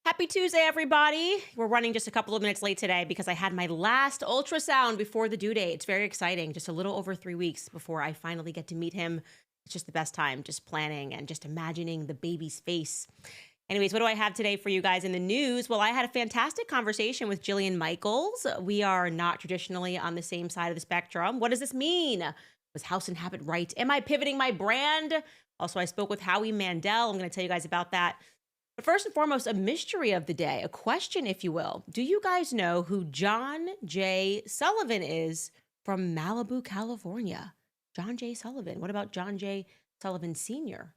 Happy Tuesday, everybody. We're running just a couple of minutes late today because I had my last ultrasound before the due date. It's very exciting. Just a little over 3 weeks before I finally get to meet him. It's just the best time, just planning and just imagining the baby's face. Anyways, what do I have today for you guys in the news? Well, I had a fantastic conversation with Jillian Michaels. We are not traditionally on the same side of the spectrum. What does this mean? Was House and Habit right? Am I pivoting my brand? Also, I spoke with Howie Mandel. I'm going to tell you guys about that. But first and foremost, a mystery of the day, a question, if you will. Do you guys know who John J. Sullivan is from Malibu, California? John J. Sullivan. What about John J. Sullivan Sr.?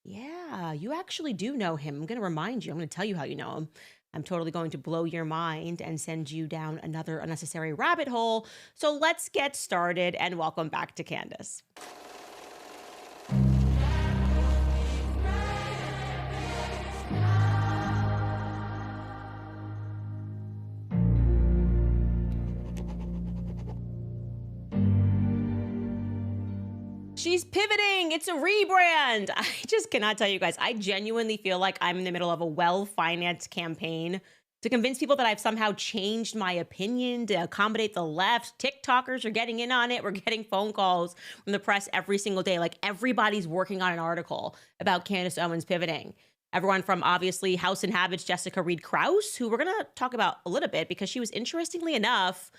Yeah, you actually do know him. I'm going to remind you. I'm going to tell you how you know him. I'm totally going to blow your mind and send you down another unnecessary rabbit hole. So let's get started and welcome back to Candace. She's pivoting. It's a rebrand. I just cannot tell you guys. I genuinely feel like I'm in the middle of a well-financed campaign to convince people that I've somehow changed my opinion to accommodate the left. TikTokers are getting in on it. We're getting phone calls from the press every single day. Like everybody's working on an article about Candace Owens pivoting. Everyone from obviously House and Habits, Jessica Reed Krause, who we're going to talk about a little bit because she was interestingly enough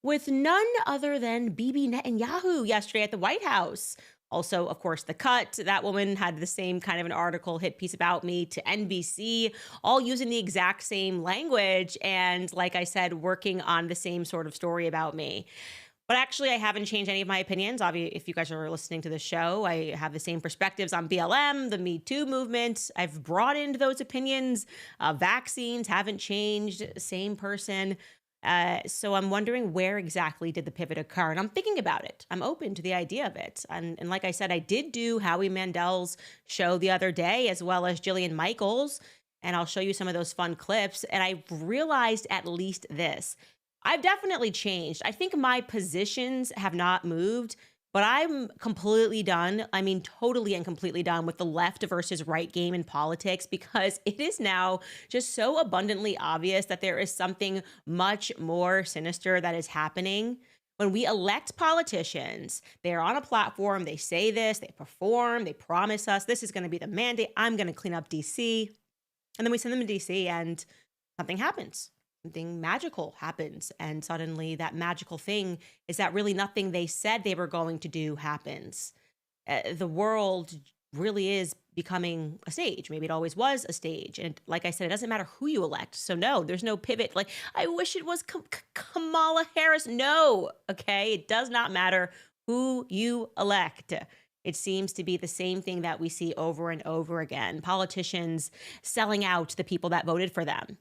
with none other than Bibi Netanyahu yesterday at the White House. Also, of course, The Cut. That woman had the same kind of an article hit piece about me to NBC, all using the exact same language. And like I said, working on the same sort of story about me. But actually, I haven't changed any of my opinions. Obviously, if you guys are listening to the show, I have the same perspectives on BLM, the Me Too movement. I've broadened those opinions. Vaccines haven't changed. Same person. So I'm wondering where exactly did the pivot occur? And I'm thinking about it. I'm open to the idea of it. And like I said, I did do Howie Mandel's show the other day, as well as Jillian Michaels. And I'll show you some of those fun clips. And I realized at least this. I've definitely changed. I think my positions have not moved, but I'm completely done. I mean, totally and completely done with the left versus right game in politics because it is now just so abundantly obvious that there is something much more sinister that is happening. When we elect politicians, they're on a platform, they say this, they perform, they promise us this is going to be the mandate. I'm going to clean up DC. And then we send them to DC and something happens. Something magical happens. And suddenly that magical thing is that really nothing they said they were going to do happens. The world really is becoming a stage. Maybe it always was a stage. And like I said, it doesn't matter who you elect. So no, there's no pivot. Like, I wish it was Kamala Harris. No, okay? It does not matter who you elect. It seems to be the same thing that we see over and over again. Politicians selling out the people that voted for them.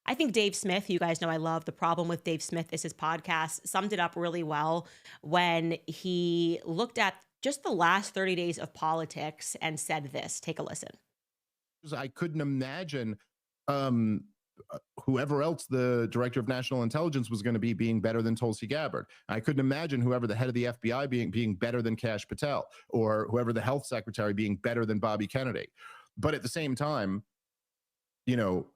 I think Dave Smith, you guys know I love The Problem with Dave Smith is his podcast, summed it up really well when he looked at just the last 30 days of politics and said this. Take a listen. I couldn't imagine um, whoever else the director of national intelligence was going to be being better than Tulsi Gabbard. I couldn't imagine whoever the head of the FBI being better than Kash Patel, or whoever the health secretary being better than Bobby Kennedy. But at the same time, you know,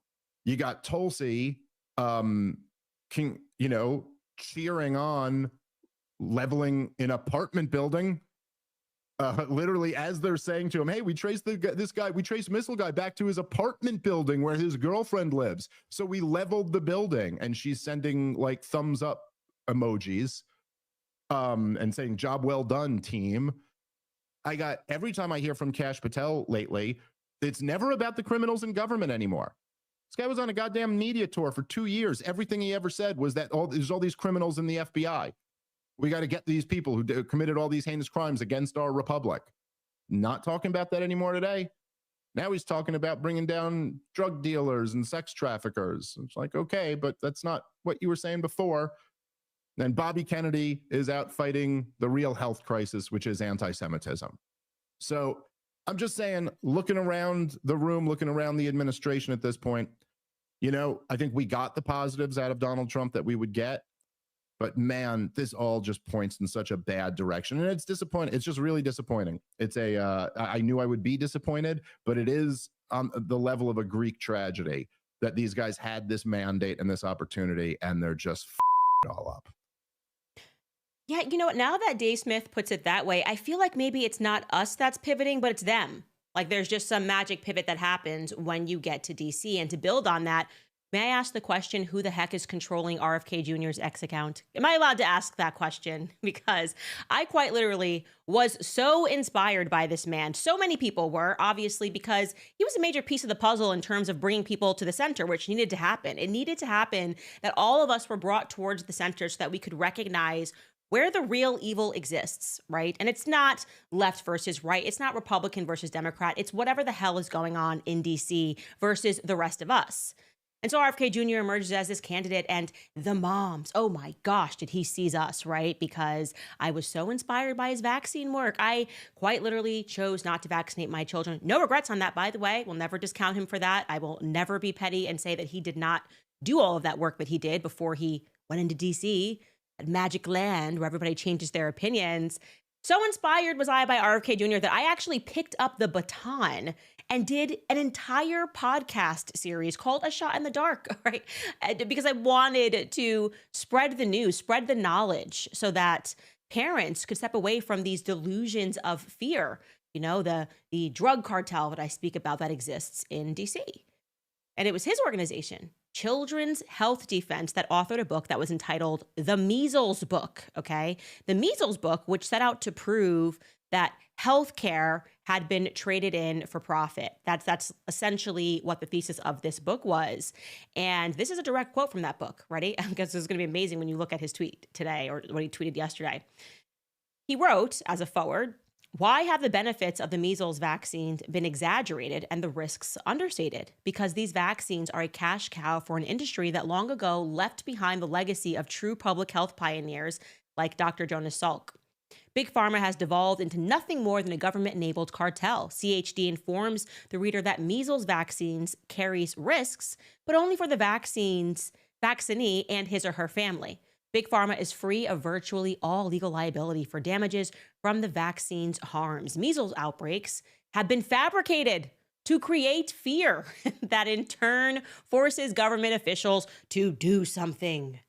you got Tulsi, cheering on leveling an apartment building, literally as they're saying to him, "Hey, we traced we traced Missile Guy back to his apartment building where his girlfriend lives. So we leveled the building," and she's sending like thumbs up emojis, and saying, "Job well done, team." Every time I hear from Kash Patel lately, it's never about the criminals in government anymore. This guy was on a goddamn media tour for 2 years. Everything he ever said was that there's all these criminals in the FBI. We got to get these people who committed all these heinous crimes against our republic. Not talking about that anymore today. Now he's talking about bringing down drug dealers and sex traffickers. It's like, okay, but that's not what you were saying before. And Bobby Kennedy is out fighting the real health crisis, which is anti-Semitism. So I'm just saying, looking around the room, looking around the administration at this point, I think we got the positives out of Donald Trump that we would get. But man, this all just points in such a bad direction. And it's disappointing. It's just really disappointing. I knew I would be disappointed, but it is on the level of a Greek tragedy that these guys had this mandate and this opportunity, and they're just it all up. Yeah, you know what? Now that Dave Smith puts it that way, I feel like maybe it's not us that's pivoting, but it's them. Like there's just some magic pivot that happens when you get to DC. And to build on that, may I ask the question, who the heck is controlling RFK Jr.'s X account? Am I allowed to ask that question? Because I quite literally was so inspired by this man. So many people were, obviously, because he was a major piece of the puzzle in terms of bringing people to the center, which needed to happen. It needed to happen that all of us were brought towards the center so that we could recognize where the real evil exists, right? And it's not left versus right. It's not Republican versus Democrat. It's whatever the hell is going on in DC versus the rest of us. And so RFK Jr. emerges as this candidate, and the moms, oh my gosh, did he seize us, right? Because I was so inspired by his vaccine work. I quite literally chose not to vaccinate my children. No regrets on that, by the way. We'll never discount him for that. I will never be petty and say that he did not do all of that work that he did before he went into DC, that magic land where everybody changes their opinions. So inspired was I by RFK Jr. that I actually picked up the baton and did an entire podcast series called A Shot in the Dark, right? Because I wanted to spread the news, spread the knowledge so that parents could step away from these delusions of fear, you know, the drug cartel that I speak about that exists in DC. And it was his organization, Children's Health Defense, that authored a book that was entitled The Measles Book, okay? The Measles Book, which set out to prove that healthcare had been traded in for profit. That's essentially what the thesis of this book was. And this is a direct quote from that book. Ready? Because this is going to be amazing when you look at his tweet today or what he tweeted yesterday. He wrote, as a forward, "Why have the benefits of the measles vaccine been exaggerated and the risks understated? Because these vaccines are a cash cow for an industry that long ago left behind the legacy of true public health pioneers like Dr. Jonas Salk. Big Pharma has devolved into nothing more than a government-enabled cartel. CHD informs the reader that measles vaccines carries risks, but only for the vaccinee and his or her family. Big Pharma is free of virtually all legal liability for damages from the vaccine's harms. Measles outbreaks have been fabricated to create fear that in turn forces government officials to do something.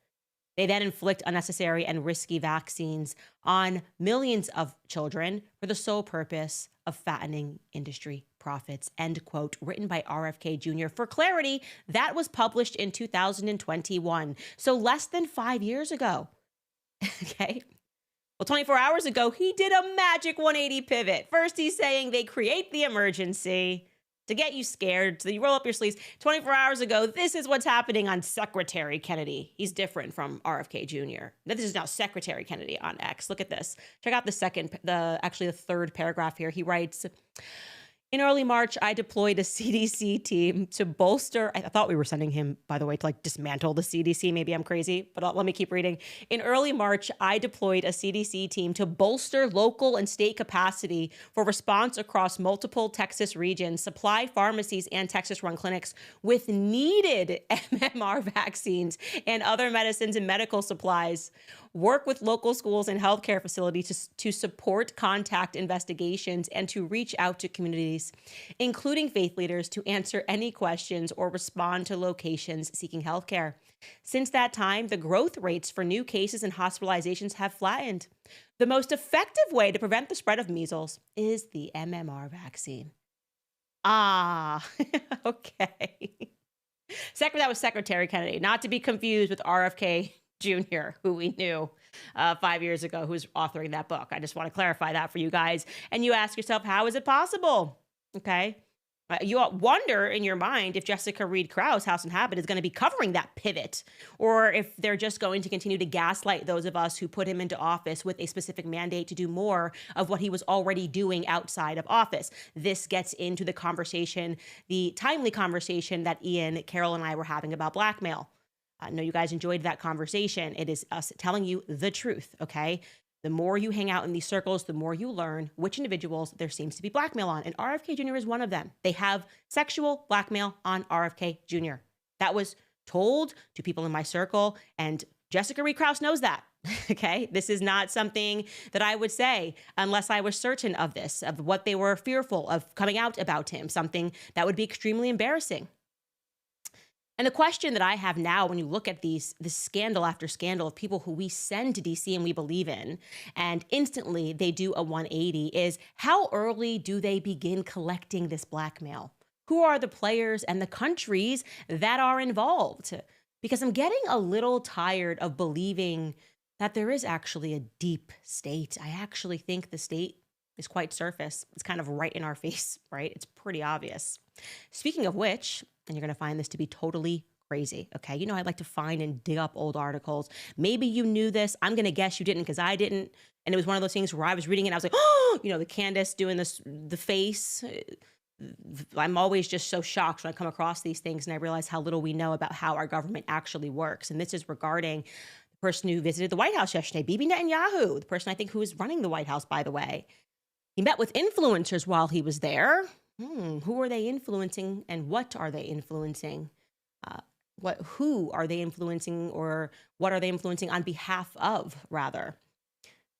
They then inflict unnecessary and risky vaccines on millions of children for the sole purpose of fattening industry profits," end quote, written by RFK Jr. For clarity, that was published in 2021, so less than 5 years ago. Okay. Well, 24 hours ago, he did a magic 180 pivot. First, he's saying they create the emergency to get you scared, so you roll up your sleeves. 24 hours ago, this is what's happening on Secretary Kennedy. He's different from RFK Jr. This is now Secretary Kennedy on X. Look at this. Check out the third paragraph here. He writes, "In early March, I deployed a CDC team to bolster," I thought we were sending him, by the way, to like dismantle the CDC. Maybe I'm crazy, but let me keep reading. "In early March, I deployed a CDC team to bolster local and state capacity for response across multiple Texas regions, supply pharmacies and Texas-run clinics with needed MMR vaccines and other medicines and medical supplies, work with local schools and healthcare facilities to support contact investigations and to reach out to communities, including faith leaders, to answer any questions or respond to locations seeking healthcare. Since that time, the growth rates for new cases and hospitalizations have flattened. The most effective way to prevent the spread of measles is the MMR vaccine." Ah, okay. That was Secretary Kennedy, not to be confused with RFK Jr., who we knew 5 years ago, who's authoring that book. I just want to clarify that for you guys. And you ask yourself, how is it possible? Okay. You wonder in your mind if Jessica Reed Krause, House and Habit, is going to be covering that pivot, or if they're just going to continue to gaslight those of us who put him into office with a specific mandate to do more of what he was already doing outside of office. This gets into the conversation, the timely conversation that Ian, Carol, and I were having about blackmail. I know you guys enjoyed that conversation. It is us telling you the truth, okay? The more you hang out in these circles, the more you learn which individuals there seems to be blackmail on. And RFK Jr. is one of them. They have sexual blackmail on RFK Jr. That was told to people in my circle, and Jessica Reed Krause knows that, okay? This is not something that I would say unless I was certain of this, of what they were fearful of coming out about him, something that would be extremely embarrassing. And the question that I have now, when you look at this scandal after scandal of people who we send to DC and we believe in, and instantly they do a 180, is how early do they begin collecting this blackmail? Who are the players and the countries that are involved? Because I'm getting a little tired of believing that there is actually a deep state. I actually think the state is quite surface. It's kind of right in our face, right? It's pretty obvious. Speaking of which, and you're going to find this to be totally crazy, okay? You know, I'd like to find and dig up old articles. Maybe you knew this. I'm going to guess you didn't because I didn't. And it was one of those things where I was reading it and I was like, oh, you know, the Candace doing this, the face. I'm always just so shocked when I come across these things and I realize how little we know about how our government actually works. And this is regarding the person who visited the White House yesterday, Bibi Netanyahu, the person I think who is running the White House, by the way. He met with influencers while he was there. Who are they influencing and what are they influencing? Who are they influencing or what are they influencing on behalf of, rather?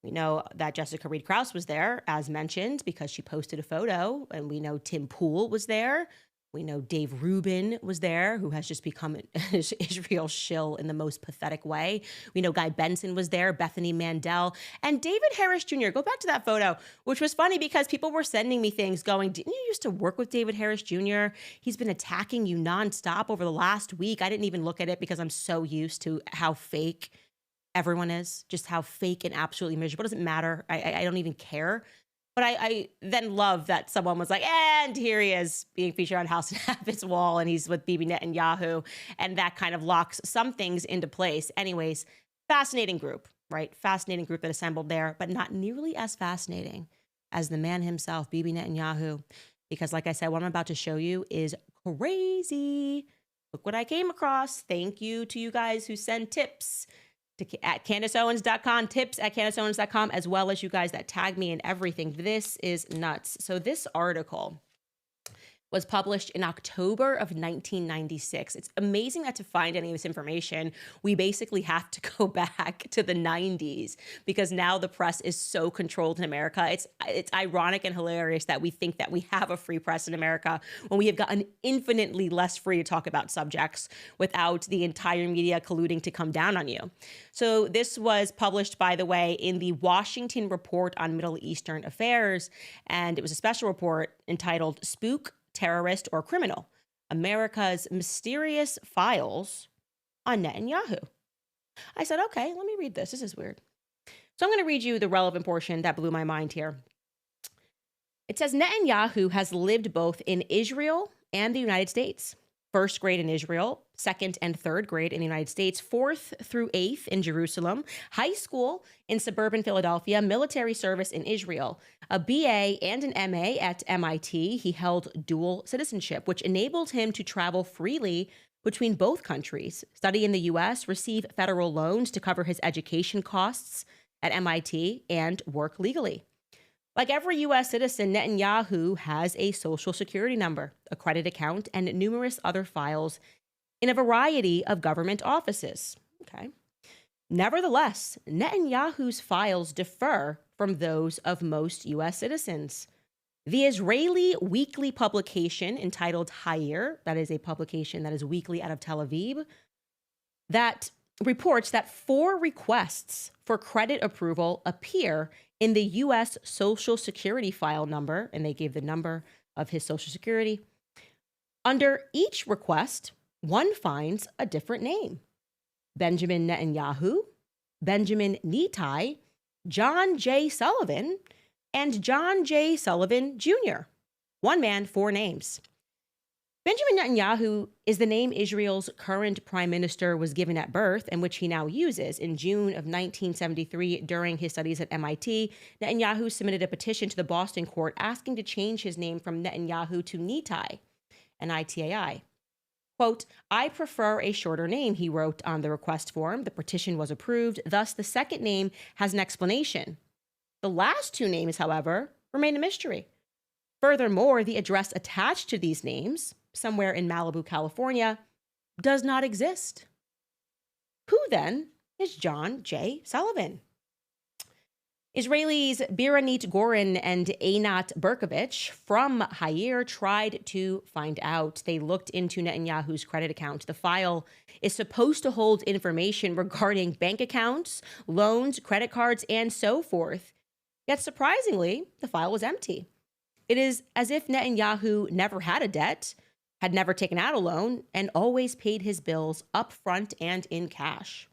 We know that Jessica Reed Krause was there, as mentioned, because she posted a photo, and we know Tim Pool was there. We know Dave Rubin was there, who has just become an Israel shill in the most pathetic way. We know Guy Benson was there, Bethany Mandel, and David Harris Jr. Go back to that photo, which was funny because people were sending me things going, didn't you used to work with David Harris Jr.? He's been attacking you nonstop over the last week. I didn't even look at it because I'm so used to how fake everyone is, just how fake and absolutely miserable. It doesn't matter. I don't even care. But I then love that someone was like, and here he is being featured on House and Habit's wall, and he's with Bibi Netanyahu, and that kind of locks some things into place. Anyways, fascinating group, right? Fascinating group that assembled there, but not nearly as fascinating as the man himself, Bibi Netanyahu, because like I said, what I'm about to show you is crazy. Look what I came across. Thank you to you guys who send tips at CandaceOwens.com, tips at CandaceOwens.com, as well as you guys that tag me and everything. This is nuts. So this article was published in October of 1996. It's amazing that to find any of this information, we basically have to go back to the 90s because now the press is so controlled in America. It's ironic and hilarious that we think that we have a free press in America when we have gotten infinitely less free to talk about subjects without the entire media colluding to come down on you. So this was published, by the way, in the Washington Report on Middle Eastern Affairs, and it was a special report entitled Spook, Terrorist, or Criminal: America's Mysterious Files on Netanyahu. I said, okay, let me read this. This is weird. So I'm going to read you the relevant portion that blew my mind here. It says Netanyahu has lived both in Israel and the United States. First grade in Israel, second and third grade in the United States, fourth through eighth in Jerusalem, high school in suburban Philadelphia, military service in Israel, a BA and an MA at MIT. He held dual citizenship, which enabled him to travel freely between both countries, study in the U.S., receive federal loans to cover his education costs at MIT, and work legally. Like every U.S. citizen, Netanyahu has a social security number, a credit account, and numerous other files in a variety of government offices. Okay. Nevertheless, Netanyahu's files differ from those of most U.S. citizens. The Israeli weekly publication entitled Hayir, that is a publication that is weekly out of Tel Aviv, that reports that 4 requests for credit approval appear in the U.S. Social Security file number, and they gave the number of his Social Security. Under each request, one finds a different name: Benjamin Netanyahu, Benjamin Nitai, John J. Sullivan, and John J. Sullivan Jr. One man, 4 names. Benjamin Netanyahu is the name Israel's current prime minister was given at birth and which he now uses. In June of 1973, during his studies at MIT, Netanyahu submitted a petition to the Boston court asking to change his name from Netanyahu to Nitai, N-I-T-A-I. Quote, "I prefer a shorter name," he wrote on the request form. The petition was approved. Thus, the second name has an explanation. The last 2 names, however, remain a mystery. Furthermore, the address attached to these names, somewhere in Malibu, California, does not exist. Who then is John J. Sullivan? Israelis Biranit Gorin and Einat Berkovich from Hayir tried to find out. They looked into Netanyahu's credit account. The file is supposed to hold information regarding bank accounts, loans, credit cards, and so forth. Yet surprisingly, the file was empty. It is as if Netanyahu never had a debt, had never taken out a loan, and always paid his bills up front and in cash.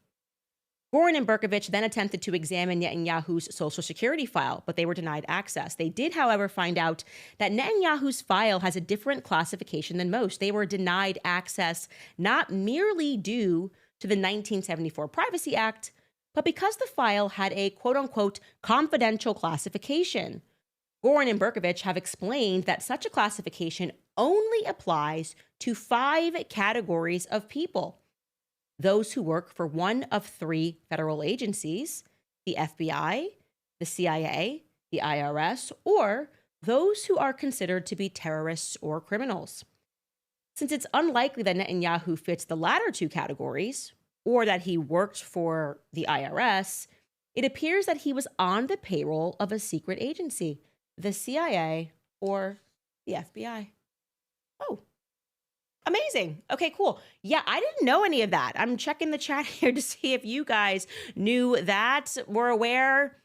Gorin and Berkovich then attempted to examine Netanyahu's Social Security file, but they were denied access. They did, however, find out that Netanyahu's file has a different classification than most. They were denied access not merely due to the 1974 Privacy Act, but because the file had a quote-unquote confidential classification. Gorin and Berkovich have explained that such a classification only applies to 5 categories of people: those who work for one of 3 federal agencies, the FBI, the CIA, the IRS, or those who are considered to be terrorists or criminals. Since it's unlikely that Netanyahu fits the latter 2 categories, or that he worked for the IRS, it appears that he was on the payroll of a secret agency, the CIA or the FBI. Oh, amazing. Okay, cool. Yeah, I didn't know any of that. I'm checking the chat here to see if you guys knew that, were aware.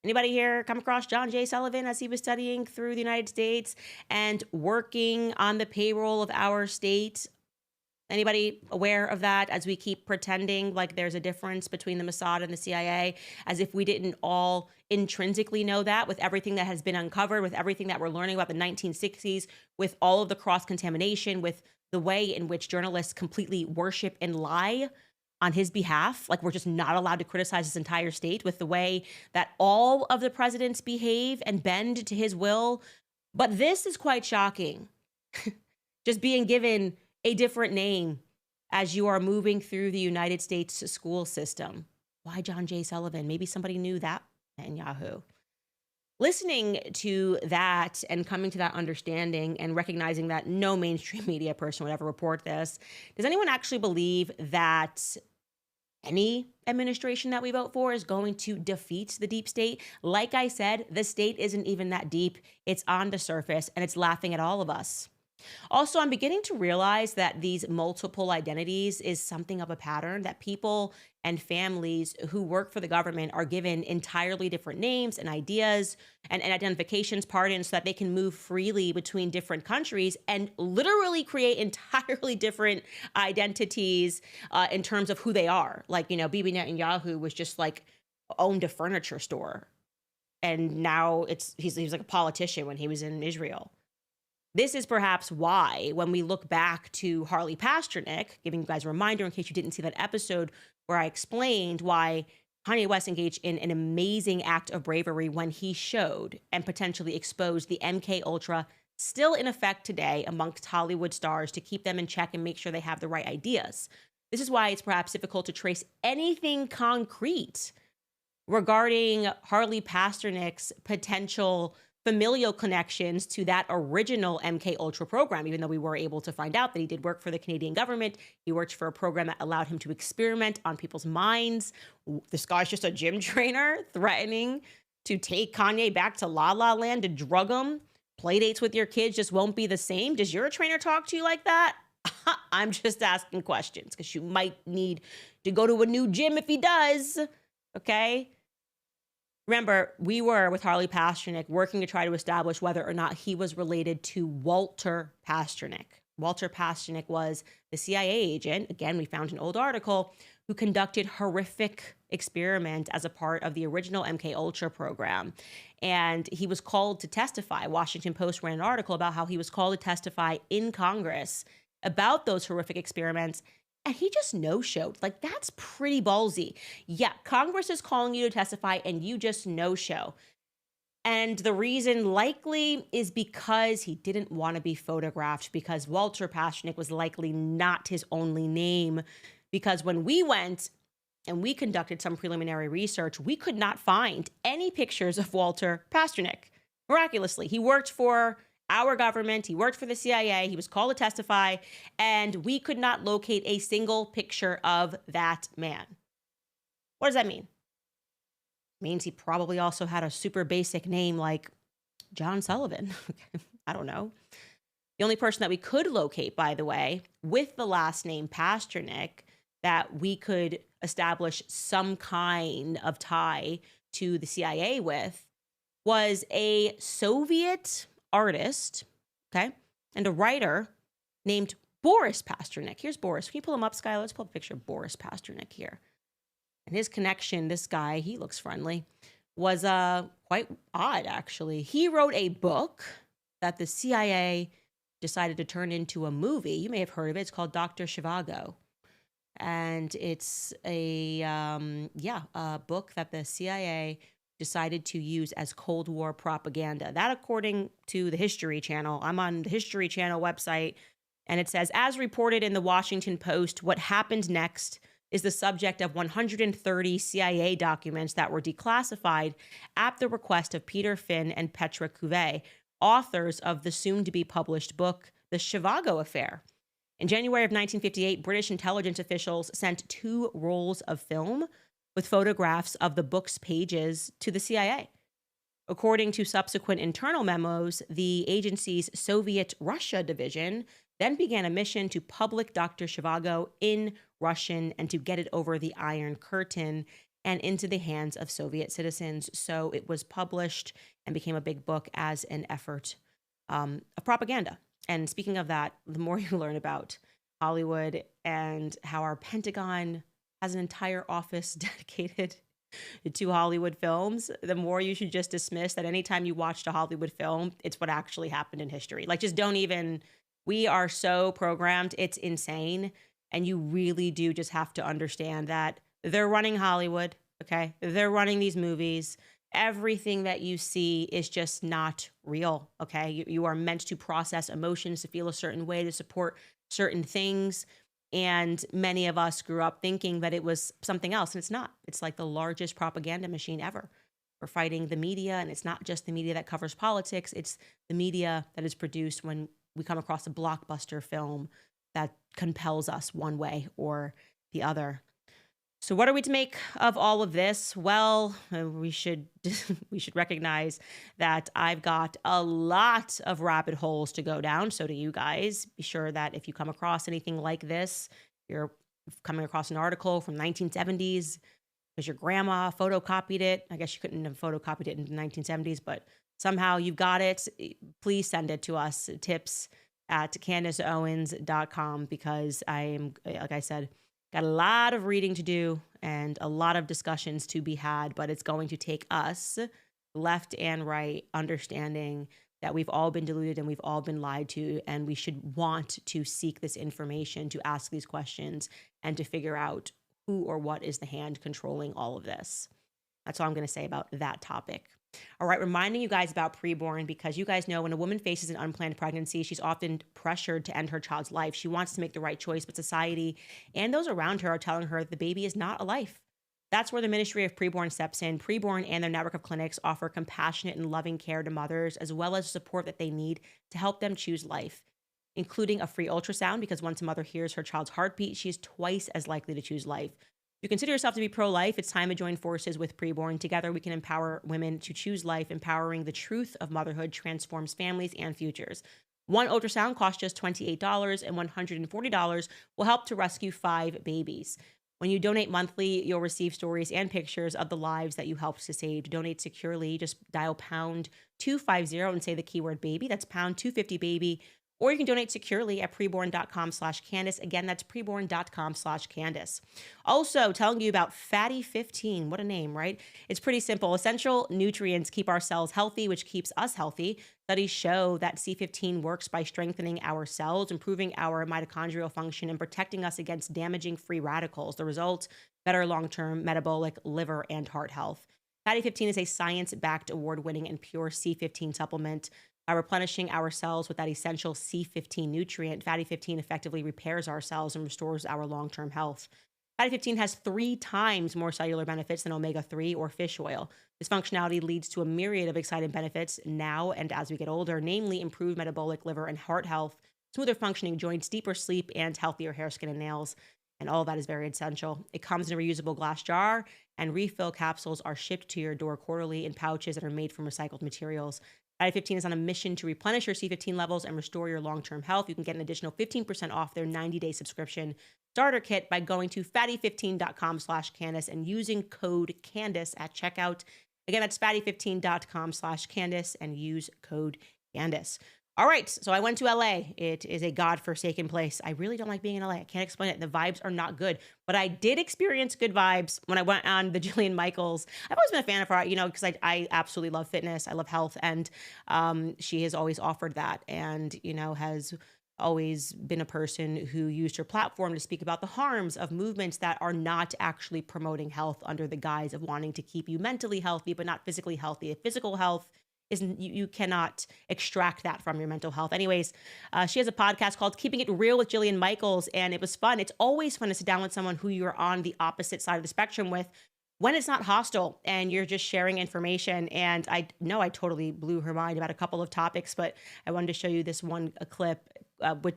Anybody here come across John J. Sullivan as he was studying through the United States and working on the payroll of our state? Anybody aware of that, as we keep pretending like there's a difference between the Mossad and the CIA, as if we didn't all intrinsically know that, with everything that has been uncovered, with everything that we're learning about the 1960s, with all of the cross-contamination, with the way in which journalists completely worship and lie on his behalf. Like, we're just not allowed to criticize this entire state, with the way that all of the presidents behave and bend to his will. But this is quite shocking. Just being given a different name as you are moving through the United States school system. Why John J. Sullivan? Maybe somebody knew that, Netanyahu. Listening to that and coming to that understanding and recognizing that no mainstream media person would ever report this, does anyone actually believe that any administration that we vote for is going to defeat the deep state? Like I said, the state isn't even that deep. It's on the surface and it's laughing at all of us. Also, I'm beginning to realize that these multiple identities is something of a pattern, that people and families who work for the government are given entirely different names and ideas and identifications, so that they can move freely between different countries and literally create entirely different identities in terms of who they are. Like, Bibi Netanyahu was just like owned a furniture store, and now he's like a politician when he was in Israel. This is perhaps why, when we look back to Harley Pasternak, giving you guys a reminder in case you didn't see that episode where I explained why Kanye West engaged in an amazing act of bravery when he showed and potentially exposed the MK Ultra still in effect today amongst Hollywood stars to keep them in check and make sure they have the right ideas. This is why it's perhaps difficult to trace anything concrete regarding Harley Pasternak's potential familial connections to that original MK Ultra program, even though we were able to find out that he did work for the Canadian government. He worked for a program that allowed him to experiment on people's minds. This guy's just a gym trainer threatening to take Kanye back to La La Land to drug him. Play dates with your kids just won't be the same. Does your trainer talk to you like that? I'm just asking questions because you might need to go to a new gym if he does. Okay? Remember, we were, with Harley Pasternak, working to try to establish whether or not he was related to Walter Pasternak. Walter Pasternak was the CIA agent, again, we found an old article, who conducted horrific experiment as a part of the original MK Ultra program. And he was called to testify. Washington Post ran an article about how he was called to testify in Congress about those horrific experiments. And he just no-showed. Like, that's pretty ballsy. Yeah, Congress is calling you to testify and you just no-show. And the reason likely is because he didn't want to be photographed, because Walter Pasternak was likely not his only name. Because when we went and we conducted some preliminary research, we could not find any pictures of Walter Pasternak. Miraculously, he worked for our government, he worked for the CIA, he was called to testify, and we could not locate a single picture of that man. What does that mean? Means he probably also had a super basic name like John Sullivan. I don't know. The only person that we could locate, by the way, with the last name Pasternak, that we could establish some kind of tie to the CIA with, was a Soviet artist, okay, and a writer named Boris Pasternak. Here's Boris. Can you pull him up, Skylar? Let's pull up a picture of Boris Pasternak here. And his connection, this guy, he looks friendly, was quite odd, actually. He wrote a book that the CIA decided to turn into a movie. You may have heard of it. It's called Dr. Zhivago. And it's a book that the CIA decided to use as Cold War propaganda. That, according to the History Channel. I'm on the History Channel website, and it says, as reported in the Washington Post, what happened next is the subject of 130 CIA documents that were declassified at the request of Peter Finn and Petra Couvé, authors of the soon-to-be published book, The Zhivago Affair. In January of 1958, British intelligence officials sent 2 rolls of film with photographs of the book's pages to the CIA. According to subsequent internal memos, the agency's Soviet Russia division then began a mission to publish Dr. Zhivago in Russian and to get it over the Iron Curtain and into the hands of Soviet citizens. So it was published and became a big book as an effort of propaganda. And speaking of that, the more you learn about Hollywood and how our Pentagon has an entire office dedicated to Hollywood films, the more you should just dismiss that anytime you watched a Hollywood film, it's what actually happened in history. Like, just don't even, we are so programmed, it's insane. And you really do just have to understand that they're running Hollywood, okay? They're running these movies. Everything that you see is just not real, okay? You are meant to process emotions, to feel a certain way, to support certain things. And many of us grew up thinking that it was something else, and it's not. It's like the largest propaganda machine ever. We're fighting the media, and it's not just the media that covers politics. It's the media that is produced when we come across a blockbuster film that compels us one way or the other. So what are we to make of all of this? Well, we should recognize that I've got a lot of rabbit holes to go down. So do you guys. Be sure that if you come across anything like this, you're coming across an article from 1970s because your grandma photocopied it. I guess you couldn't have photocopied it in the 1970s, but somehow you've got it. Please send it to us. Tips at CandaceOwens.com, because I am, like I said, got a lot of reading to do and a lot of discussions to be had, but it's going to take us, left and right, understanding that we've all been deluded and we've all been lied to, and we should want to seek this information, to ask these questions, and to figure out who or what is the hand controlling all of this. That's all I'm going to say about that topic. All right, reminding you guys about preborn, because you guys know when a woman faces an unplanned pregnancy, she's often pressured to end her child's life. She wants to make the right choice, but society and those around her are telling her that the baby is not a life. That's where the Ministry of Preborn steps in. Preborn and their network of clinics offer compassionate and loving care to mothers, as well as support that they need to help them choose life, including a free ultrasound, because once a mother hears her child's heartbeat, she is twice as likely to choose life. If you consider yourself to be pro-life, it's time to join forces with Preborn. Together, we can empower women to choose life. Empowering the truth of motherhood transforms families and futures. One ultrasound costs just $28, and $140 will help to rescue 5 babies. When you donate monthly, you'll receive stories and pictures of the lives that you helped to save. To donate securely, just dial pound 250 and say the keyword baby. That's pound 250 baby. Or you can donate securely at preborn.com/Candace. Again, that's preborn.com/Candace. Also, telling you about Fatty 15. What a name, right? It's pretty simple. Essential nutrients keep our cells healthy, which keeps us healthy. Studies show that C15 works by strengthening our cells, improving our mitochondrial function, and protecting us against damaging free radicals. The result, better long-term metabolic, liver, and heart health. Fatty 15 is a science-backed, award-winning, and pure C15 supplement. By replenishing our cells with that essential C15 nutrient, Fatty 15 effectively repairs our cells and restores our long-term health. Fatty 15 has 3 times more cellular benefits than omega-3 or fish oil. This functionality leads to a myriad of exciting benefits now and as we get older, namely improved metabolic, liver, and heart health, smoother functioning joints, deeper sleep, and healthier hair, skin, and nails. And all of that is very essential. It comes in a reusable glass jar, and refill capsules are shipped to your door quarterly in pouches that are made from recycled materials. Fatty 15 is on a mission to replenish your C15 levels and restore your long-term health. You can get an additional 15% off their 90-day subscription starter kit by going to fatty15.com/Candace and using code Candace at checkout. Again, that's fatty15.com/Candace and use code Candace. All right, so I went to LA. It is a godforsaken place. I really don't like being in LA. I can't explain it. The vibes are not good, but I did experience good vibes when I went on the Jillian Michaels. I've always been a fan of her, because I absolutely love fitness. I love health, and she has always offered that, and has always been a person who used her platform to speak about the harms of movements that are not actually promoting health under the guise of wanting to keep you mentally healthy, but not physically healthy. Physical health isn't, you cannot extract that from your mental health. Anyways, she has a podcast called Keeping It Real with Jillian Michaels, and it was fun. It's always fun to sit down with someone who you're on the opposite side of the spectrum with, when it's not hostile and you're just sharing information. And I know I totally blew her mind about a couple of topics, but I wanted to show you this one clip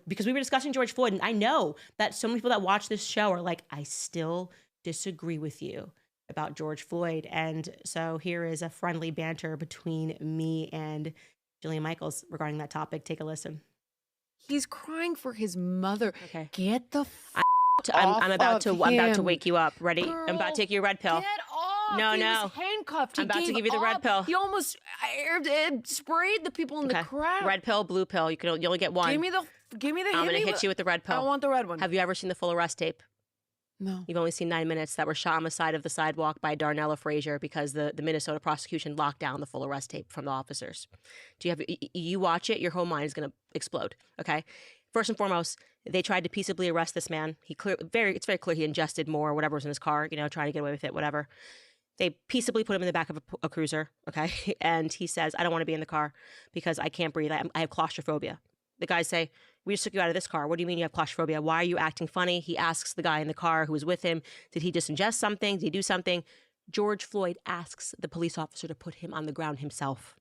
because we were discussing George Floyd, and I know that so many people that watch this show are like, I still disagree with you about George Floyd. And so here is a friendly banter between me and Jillian Michaels regarding that topic. Take a listen. He's crying for his mother. Okay. Get the I'm about to wake you up. Ready? Girl, I'm about to take your red pill. Get off. No, He no. was handcuffed. He I'm about to gave give you the red up. pill. He almost sprayed the people in the crowd. Red pill, blue pill. You only get one. Give me the. I'm gonna hit you with the red pill. I want the red one. Have you ever seen the full arrest tape? No. You've only seen 9 minutes that were shot on the side of the sidewalk by Darnella Frazier because the Minnesota prosecution locked down the full arrest tape from the officers. You watch it, your whole mind is going to explode, okay? First and foremost, they tried to peaceably arrest this man. It's very clear he ingested more, whatever was in his car, trying to get away with it, whatever. They peaceably put him in the back of a cruiser, okay? And he says, I don't want to be in the car because I can't breathe. I have claustrophobia. The guys say, we just took you out of this car. What do you mean you have claustrophobia? Why are you acting funny? He asks the guy in the car who was with him, did he just ingest something? Did he do something? George Floyd asks the police officer to put him on the ground himself.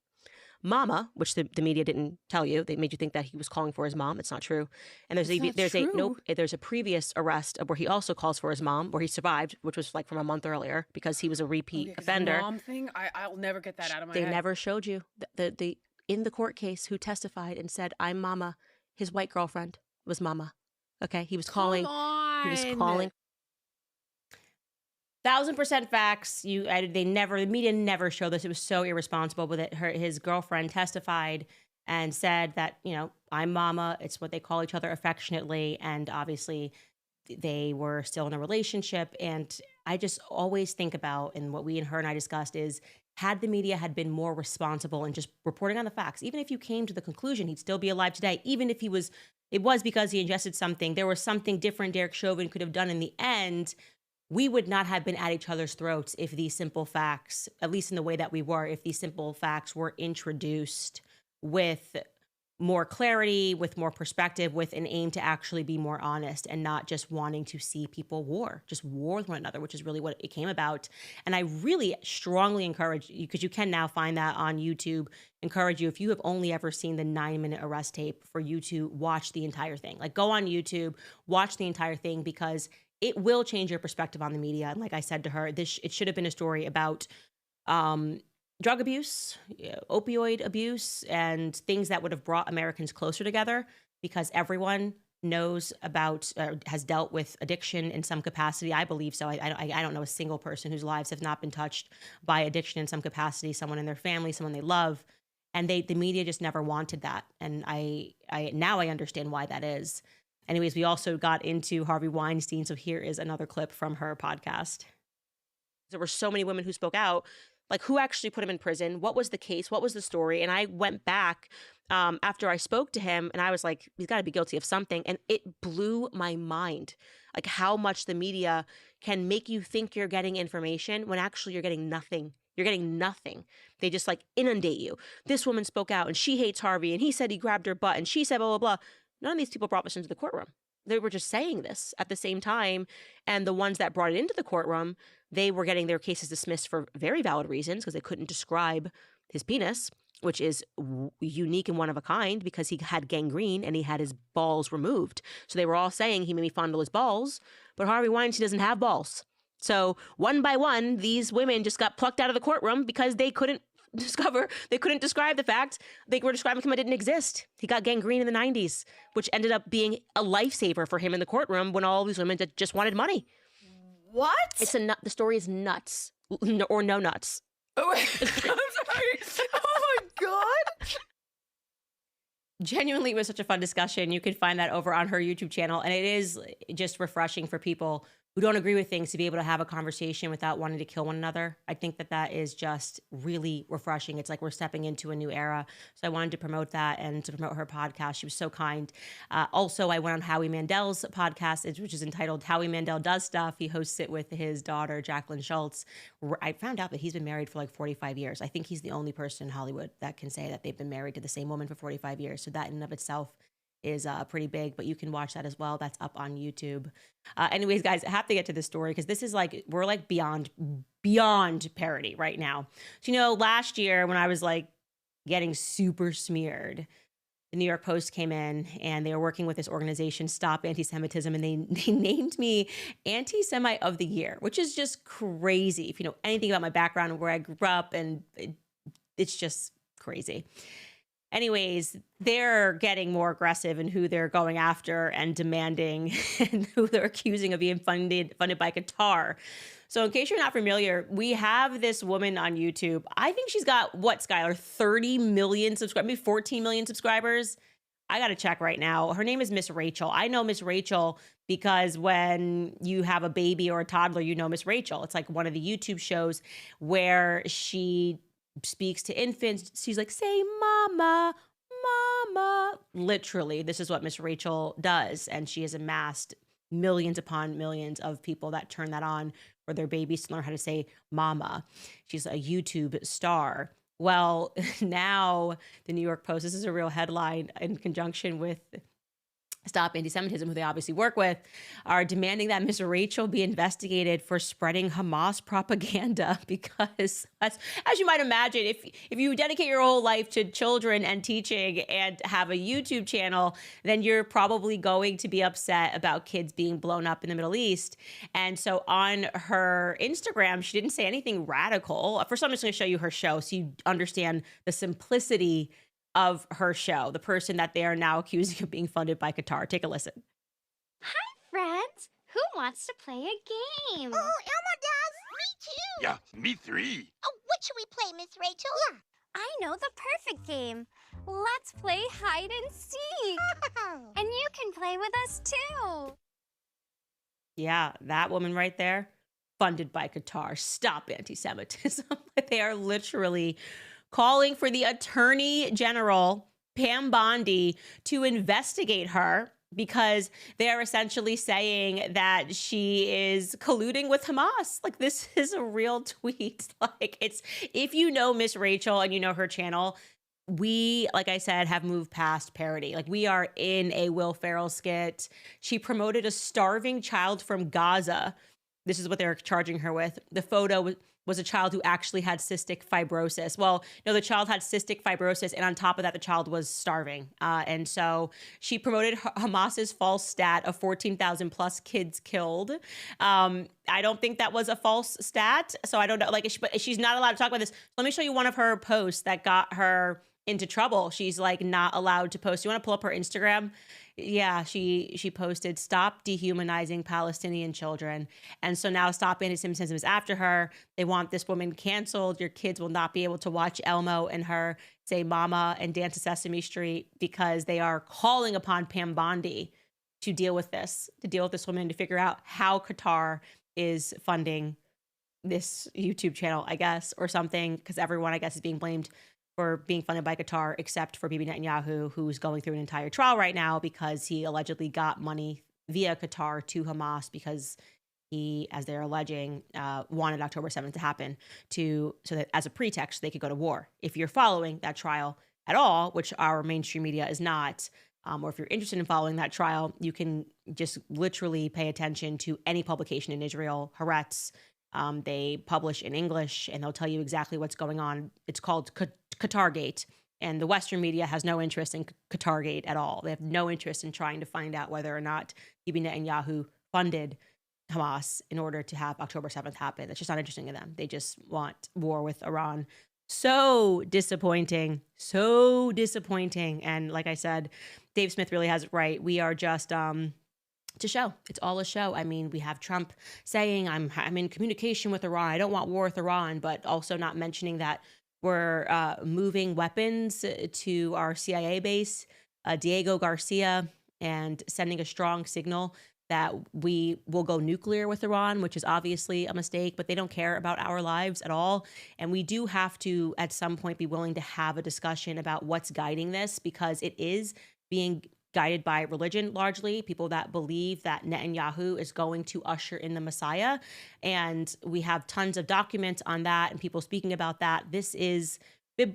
Mama, which the media didn't tell you, they made you think that he was calling for his mom. It's not true. And there's a previous arrest where he also calls for his mom, where he survived, which was like from a month earlier because he was a repeat offender. The mom thing, I'll never get that out of my head. They never showed you the in the court case who testified and said, I'm Mama. His white girlfriend was Mama. Okay, he was calling. He was calling. 1000% facts. The media never showed this. It was so irresponsible. But his girlfriend testified and said that, I'm Mama. It's what they call each other affectionately. And obviously they were still in a relationship. And I just always think about, and what her and I discussed is, had the media had been more responsible and just reporting on the facts, even if you came to the conclusion he'd still be alive today, even if it was because he ingested something, there was something different Derek Chauvin could have done in the end, we would not have been at each other's throats if these simple facts, at least in the way that we were, if these simple facts were introduced with more clarity, with more perspective, with an aim to actually be more honest and not just wanting to see people war with one another, which is really what it came about. And I really strongly encourage you, because you can now find that on YouTube, encourage you, if you have only ever seen the 9-minute arrest tape, for you to watch the entire thing. Like, go on YouTube, watch the entire thing, because it will change your perspective on the media. And like I said to her, it should have been a story about drug abuse, opioid abuse, and things that would have brought Americans closer together, because everyone knows about, has dealt with addiction in some capacity. I believe so. I don't know a single person whose lives have not been touched by addiction in some capacity, someone in their family, someone they love. And the media just never wanted that. And now I understand why that is. Anyways, we also got into Harvey Weinstein. So here is another clip from her podcast. There were so many women who spoke out. Like, who actually put him in prison? What was the case? What was the story? And I went back after I spoke to him, and I was like, he's got to be guilty of something. And it blew my mind, like, how much the media can make you think you're getting information when actually you're getting nothing. You're getting nothing. They just like inundate you. This woman spoke out and she hates Harvey, and he said he grabbed her butt, and she said blah, blah, blah. None of these people brought this into the courtroom. They were just saying this at the same time. And the ones that brought it into the courtroom, they were getting their cases dismissed for very valid reasons, because they couldn't describe his penis. which is unique and one of a kind because he had gangrene and he had his balls removed. So they were all saying he made me fondle his balls, but Harvey Weinstein doesn't have balls. So one by one, these women just got plucked out of the courtroom because they couldn't describe the fact they were describing him. It didn't exist. He got gangrene in the 90s, which ended up being a lifesaver for him in the courtroom when all these women just wanted money. What? The story is nuts. Or no nuts. Oh, I'm sorry. Oh my God. Genuinely, it was such a fun discussion. You can find that over on her YouTube channel. And it is just refreshing for people who don't agree with things to be able to have a conversation without wanting to kill one another. I think that is just really refreshing. It's like we're stepping into a new era. So I wanted to promote that and to promote her podcast. She was so kind. Also, I went on Howie Mandel's podcast, which is entitled Howie Mandel Does Stuff. He hosts it with his daughter, Jacqueline Schultz. I found out that he's been married for like 45 years. I think he's the only person in Hollywood that can say that they've been married to the same woman for 45 years. So that in and of itself is pretty big, but you can watch that as well. That's up on YouTube. Anyways, guys, I have to get to this story because this is like, we're like beyond parody right now. So, last year when I was like getting super smeared, the New York Post came in and they were working with this organization, Stop Anti-Semitism, and they named me Anti-Semite of the Year, which is just crazy. If you know anything about my background and where I grew up, and it's just crazy. Anyways, they're getting more aggressive in who they're going after and demanding and who they're accusing of being funded by Qatar. So in case you're not familiar, we have this woman on YouTube. I think she's got, what, Skylar, 30 million subscribers, maybe 14 million subscribers. I got to check right now. Her name is Miss Rachel. I know Miss Rachel because when you have a baby or a toddler, you know Miss Rachel. It's like one of the YouTube shows where she speaks to infants. She's like, say mama, mama. Literally, this is what Miss Rachel does. And she has amassed millions upon millions of people that turn that on for their babies to learn how to say mama. She's a YouTube star. Well, now the New York Post, this is a real headline in conjunction with Stop Anti-Semitism, who they obviously work with, are demanding that Miss Rachel be investigated for spreading Hamas propaganda because, as you might imagine, if you dedicate your whole life to children and teaching and have a YouTube channel, then you're probably going to be upset about kids being blown up in the Middle East. And so on her Instagram, she didn't say anything radical. First, I'm just going to show you her show so you understand the simplicity of her show, the person that they are now accusing of being funded by Qatar. Take a listen. Hi, friends. Who wants to play a game? Oh, Elmo does. Me too. Yeah, me three. Oh, what should we play, Miss Rachel? Yeah. I know the perfect game. Let's play hide and seek. And you can play with us too. Yeah, that woman right there, funded by Qatar. Stop anti-Semitism. They are literally calling for the Attorney General, Pam Bondi, to investigate her because they are essentially saying that she is colluding with Hamas. Like, this is a real tweet. Like, it's, if you know Miss Rachel and you know her channel, we, like I said, have moved past parody. Like, we are in a Will Ferrell skit. She promoted a starving child from Gaza. This is what they're charging her with. The photo was a child who actually had cystic fibrosis. Well, no, the child had cystic fibrosis, and on top of that, the child was starving. And so she promoted Hamas's false stat of 14,000 plus kids killed. I don't think that was a false stat, so I don't know. Like, but she's not allowed to talk about this. Let me show you one of her posts that got her into trouble. She's like not allowed to post. You want to pull up her Instagram? Yeah, she posted, "Stop dehumanizing Palestinian children." And so now Stop Anti-Semitism is after her. They want this woman canceled. Your kids will not be able to watch Elmo and her say mama and dance to Sesame Street because they are calling upon Pam Bondi to deal with this woman, to figure out how Qatar is funding this YouTube channel, I guess, or something, because everyone, I guess, is being blamed for being funded by Qatar, except for Bibi Netanyahu, who's going through an entire trial right now because he allegedly got money via Qatar to Hamas because he, as they're alleging, wanted October 7th to happen so that as a pretext, they could go to war. If you're following that trial at all, which our mainstream media is not, or if you're interested in following that trial, you can just literally pay attention to any publication in Israel, Haaretz. They publish in English, and they'll tell you exactly what's going on. It's called Qatargate. And the Western media has no interest in Qatargate at all. They have no interest in trying to find out whether or not Bibi Netanyahu funded Hamas in order to have October 7th happen. That's just not interesting to them. They just want war with Iran. So disappointing. So disappointing. And like I said, Dave Smith really has it right. We are just it's a show. It's all a show. I mean, we have Trump saying, I'm in communication with Iran. I don't want war with Iran, but also not mentioning that we're moving weapons to our CIA base, Diego Garcia, and sending a strong signal that we will go nuclear with Iran, which is obviously a mistake, but they don't care about our lives at all. And we do have to, at some point, be willing to have a discussion about what's guiding this, because it is being guided by religion largely, people that believe that Netanyahu is going to usher in the Messiah. And we have tons of documents on that and people speaking about that. This is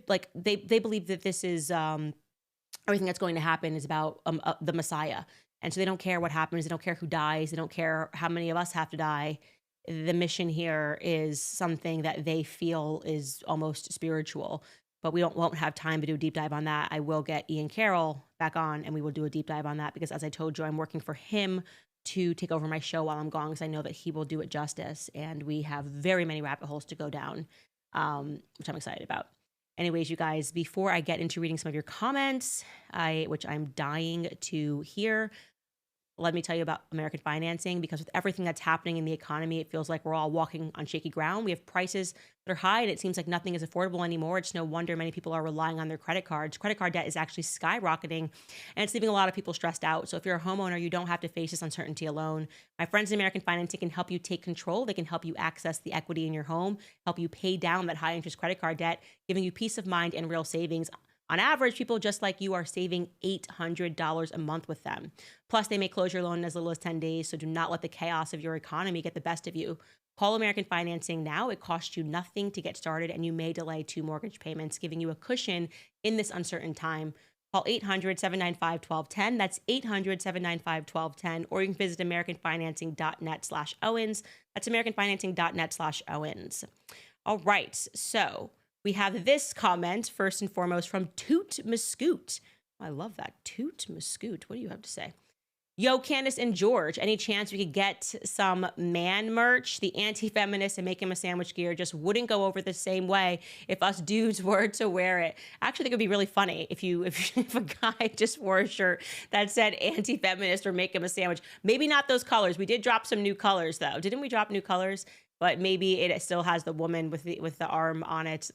like, they believe that this is everything that's going to happen is about the Messiah. And so they don't care what happens. They don't care who dies. They don't care how many of us have to die. The mission here is something that they feel is almost spiritual. But we won't have time to do a deep dive on that. I will get Ian Carroll back on and we will do a deep dive on that, because as I told you, I'm working for him to take over my show while I'm gone, because I know that he will do it justice. And we have very many rabbit holes to go down, which I'm excited about. Anyways, you guys, before I get into reading some of your comments, which I'm dying to hear, let me tell you about American financing, because with everything that's happening in the economy, it feels like we're all walking on shaky ground. We have prices that are high and it seems like nothing is affordable anymore. It's no wonder many people are relying on their credit cards. Credit card debt is actually skyrocketing and it's leaving a lot of people stressed out. So if you're a homeowner, you don't have to face this uncertainty alone. My friends in American Financing can help you take control. They can help you access the equity in your home, help you pay down that high interest credit card debt, giving you peace of mind and real savings. On average, people just like you are saving $800 a month with them. Plus, they may close your loan in as little as 10 days, so do not let the chaos of your economy get the best of you. Call American Financing now. It costs you nothing to get started, and you may delay 2 mortgage payments, giving you a cushion in this uncertain time. Call 800-795-1210. That's 800-795-1210. Or you can visit americanfinancing.net/Owens. That's americanfinancing.net/Owens. All right, so we have this comment, first and foremost, from Toot Mascoot. I love that. Toot Mascoot. What do you have to say? Yo, Candace and George, any chance we could get some man merch? The anti-feminist and make him a sandwich gear just wouldn't go over the same way if us dudes were to wear it. Actually, I think it would be really funny if a guy just wore a shirt that said anti-feminist or make him a sandwich. Maybe not those colors. We did drop some new colors, though. Didn't we drop new colors? But maybe it still has the woman with the arm on it.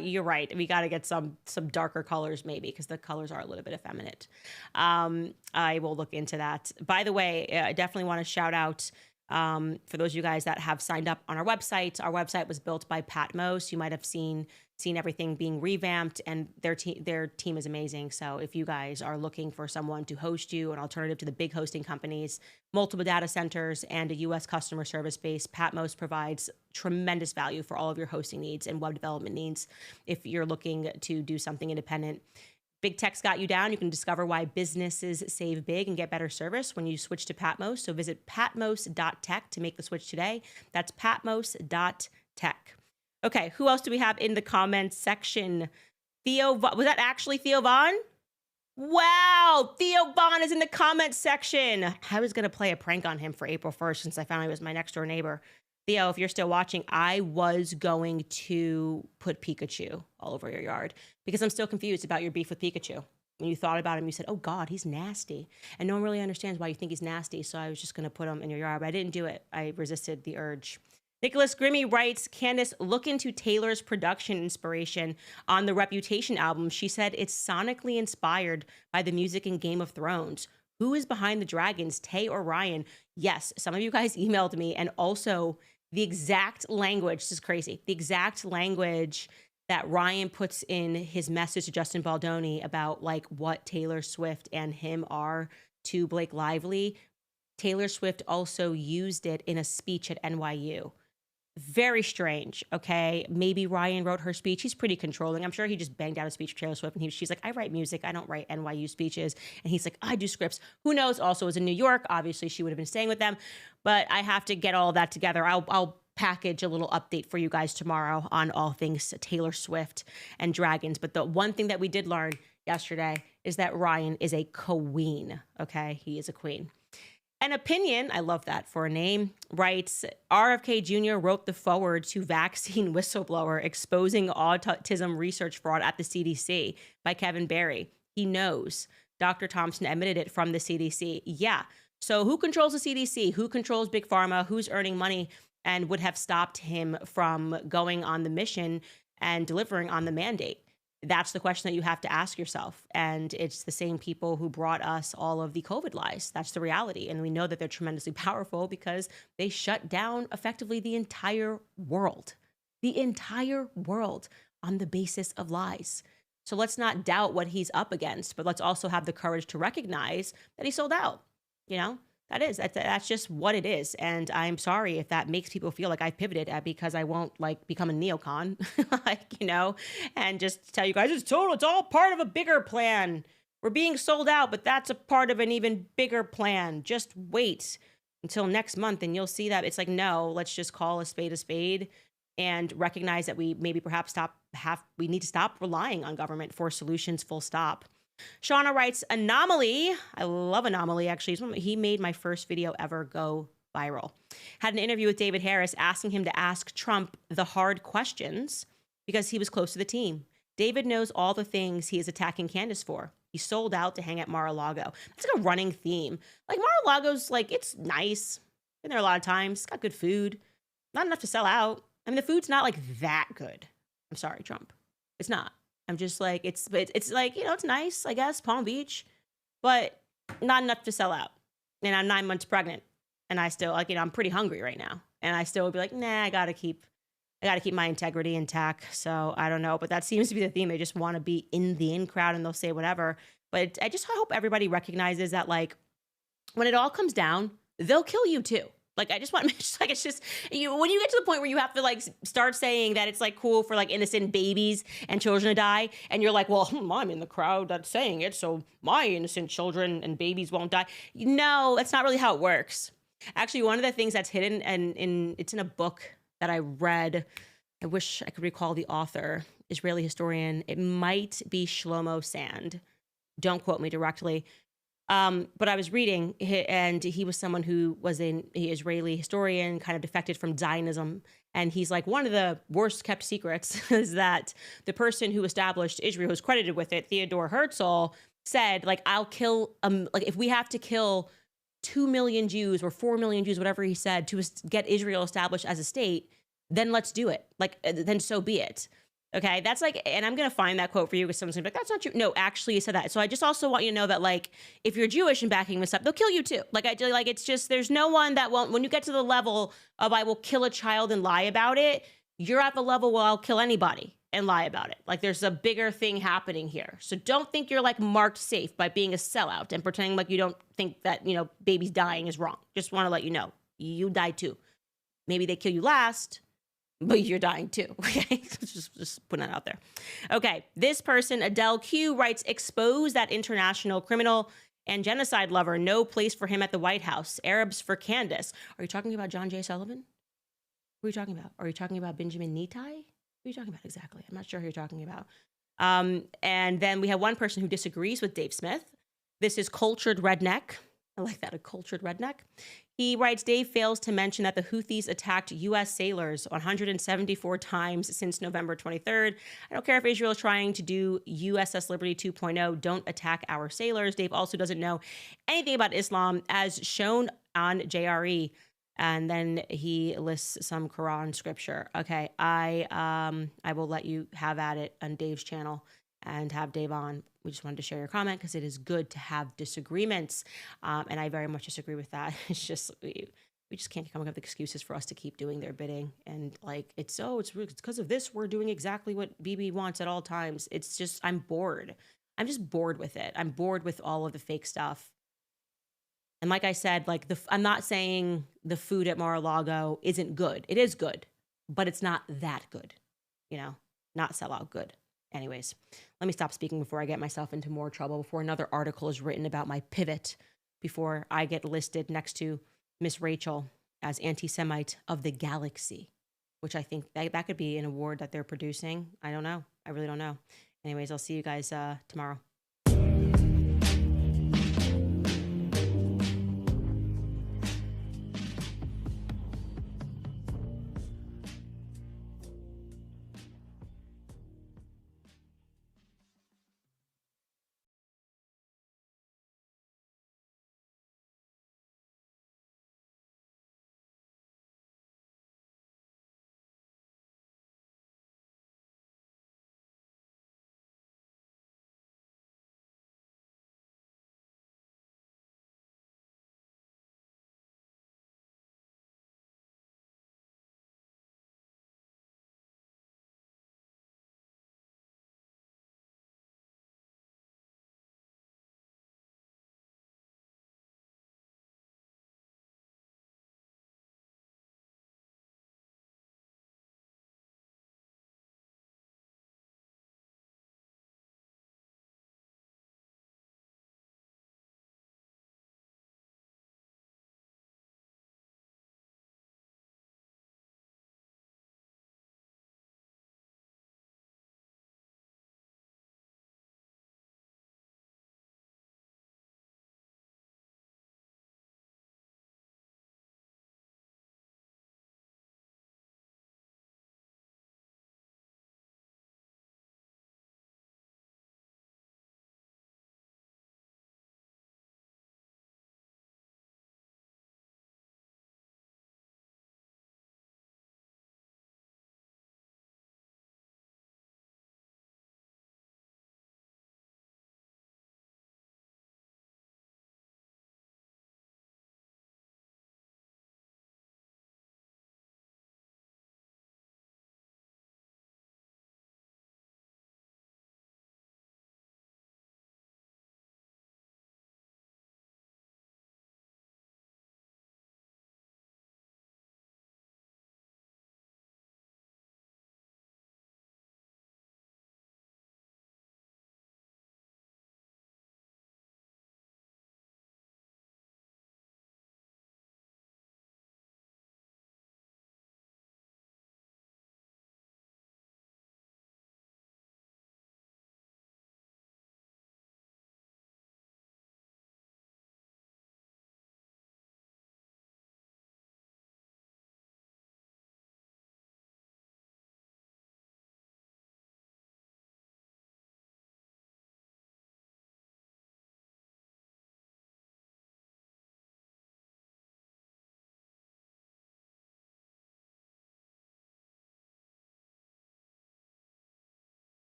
You're right. We got to get some darker colors, maybe, because the colors are a little bit effeminate. I will look into that. By the way, I definitely want to shout out for those of you guys that have signed up on our website. Our website was built by Patmos. You might have seen everything being revamped, and their team is amazing. So if you guys are looking for someone to host you, an alternative to the big hosting companies, multiple data centers, and a U.S. customer service base, Patmos provides tremendous value for all of your hosting needs and web development needs. If you're looking to do something independent, big tech's got you down. You can discover why businesses save big and get better service when you switch to Patmos. So visit patmos.tech to make the switch today. That's patmos.tech. Okay, who else do we have in the comments section? Theo, was that actually Theo Vaughn? Wow, Theo Vaughn is in the comments section. I was going to play a prank on him for April 1st since I found he was my next door neighbor. Theo, if you're still watching, I was going to put Pikachu all over your yard because I'm still confused about your beef with Pikachu. When you thought about him, you said, oh God, he's nasty. And no one really understands why you think he's nasty, so I was just going to put him in your yard, but I didn't do it. I resisted the urge. Nicholas Grimmy writes, Candace, look into Taylor's production inspiration on the Reputation album. She said it's sonically inspired by the music in Game of Thrones. Who is behind the dragons, Tay or Ryan? Yes, some of you guys emailed me, and also the exact language, this is crazy, the exact language that Ryan puts in his message to Justin Baldoni about like what Taylor Swift and him are to Blake Lively. Taylor Swift also used it in a speech at NYU. Very strange, okay? Maybe Ryan wrote her speech. He's pretty controlling. I'm sure he just banged out a speech for Taylor Swift, and she's like, I write music. I don't write NYU speeches. And he's like, I do scripts. Who knows? Also, was in New York. Obviously, she would have been staying with them. But I have to get all of that together. I'll package a little update for you guys tomorrow on all things Taylor Swift and dragons. But the one thing that we did learn yesterday is that Ryan is a queen. Okay, he is a queen. An opinion, I love that for a name, writes, RFK Jr. wrote the foreword to Vaccine Whistleblower Exposing Autism Research Fraud at the CDC by Kevin Barry. He knows. Dr. Thompson admitted it from the CDC. Yeah. So who controls the CDC? Who controls Big Pharma? Who's earning money and would have stopped him from going on the mission and delivering on the mandate? That's the question that you have to ask yourself. And it's the same people who brought us all of the COVID lies. That's the reality. And we know that they're tremendously powerful because they shut down effectively the entire world on the basis of lies. So let's not doubt what he's up against, but let's also have the courage to recognize that he sold out. You know, that's just what it is. And I'm sorry if that makes people feel like I pivoted because I won't like become a neocon, and just tell you guys it's all part of a bigger plan. We're being sold out, but that's a part of an even bigger plan. Just wait until next month and you'll see that it's like, no, let's just call a spade and recognize that we maybe perhaps we need to stop relying on government for solutions, full stop. Shauna writes, Anomaly. I love Anomaly, actually. He made my first video ever go viral. Had an interview with David Harris asking him to ask Trump the hard questions because he was close to the team. David knows all the things he is attacking Candace for. He sold out to hang at Mar-a-Lago. That's like a running theme. Like Mar-a-Lago's like, it's nice. Been there a lot of times. It's got good food. Not enough to sell out. I mean, the food's not like that good. I'm sorry, Trump. It's not. I'm just like, it's like, it's nice, I guess, Palm Beach, but not enough to sell out. And I'm 9 months pregnant and I still I'm pretty hungry right now. And I still would be like, nah, I gotta keep my integrity intact. So I don't know, but that seems to be the theme. They just want to be in the in crowd and they'll say whatever. But I just hope everybody recognizes that like when it all comes down, they'll kill you too. Like, I just want to it's just when you get to the point where you have to like start saying that it's like cool for like innocent babies and children to die. And you're like, well, I'm in the crowd that's saying it. So my innocent children and babies won't die. No, that's not really how it works. Actually, one of the things that's hidden and it's in a book that I read. I wish I could recall the author, Israeli historian. It might be Shlomo Sand. Don't quote me directly. But I was reading, and he was someone who was an Israeli historian, kind of defected from Zionism. And he's like, one of the worst kept secrets is that the person who established Israel, who's credited with it, Theodore Herzl, said, like, I'll kill, like, if we have to kill 2 million Jews or 4 million Jews, whatever he said, to get Israel established as a state, then let's do it. Like, then so be it. Okay, that's like, and I'm going to find that quote for you because someone's going to be like, that's not true. No, actually, he said that. So I just also want you to know that, like, if you're Jewish and backing this up, they'll kill you too. Like, it's just, there's no one that won't, when you get to the level of I will kill a child and lie about it, you're at the level where I'll kill anybody and lie about it. Like, there's a bigger thing happening here. So don't think you're, like, marked safe by being a sellout and pretending like you don't think that, babies dying is wrong. Just want to let you know, you die too. Maybe they kill you last, but you're dying too, okay? just putting that out there. Okay, this person, Adele Q, writes, expose that international criminal and genocide lover. No place for him at the White House. Arabs for Candace. Are you talking about John J. Sullivan? Who are you talking about? Are you talking about Benjamin Netai? Who are you talking about exactly? I'm not sure who you're talking about. And then we have one person who disagrees with Dave Smith. This is Cultured Redneck. I like that, a cultured redneck. He writes, Dave fails to mention that the Houthis attacked U.S. sailors 174 times since November 23rd. I don't care if Israel is trying to do USS Liberty 2.0. Don't attack our sailors. Dave also doesn't know anything about Islam as shown on JRE. And then he lists some Quran scripture. Okay, I will let you have at it on Dave's channel and have Dave on. We just wanted to share your comment because it is good to have disagreements. And I very much disagree with that. It's just, we just can't come up with excuses for us to keep doing their bidding. And like, it's because of this, we're doing exactly what BB wants at all times. It's just, I'm bored. I'm just bored with it. I'm bored with all of the fake stuff. And like I said, like I'm not saying the food at Mar-a-Lago isn't good. It is good, but it's not that good, not sellout good. Anyways, let me stop speaking before I get myself into more trouble, before another article is written about my pivot, before I get listed next to Miss Rachel as Anti-Semite of the Galaxy, which I think that could be an award that they're producing. I don't know. I really don't know. Anyways, I'll see you guys tomorrow.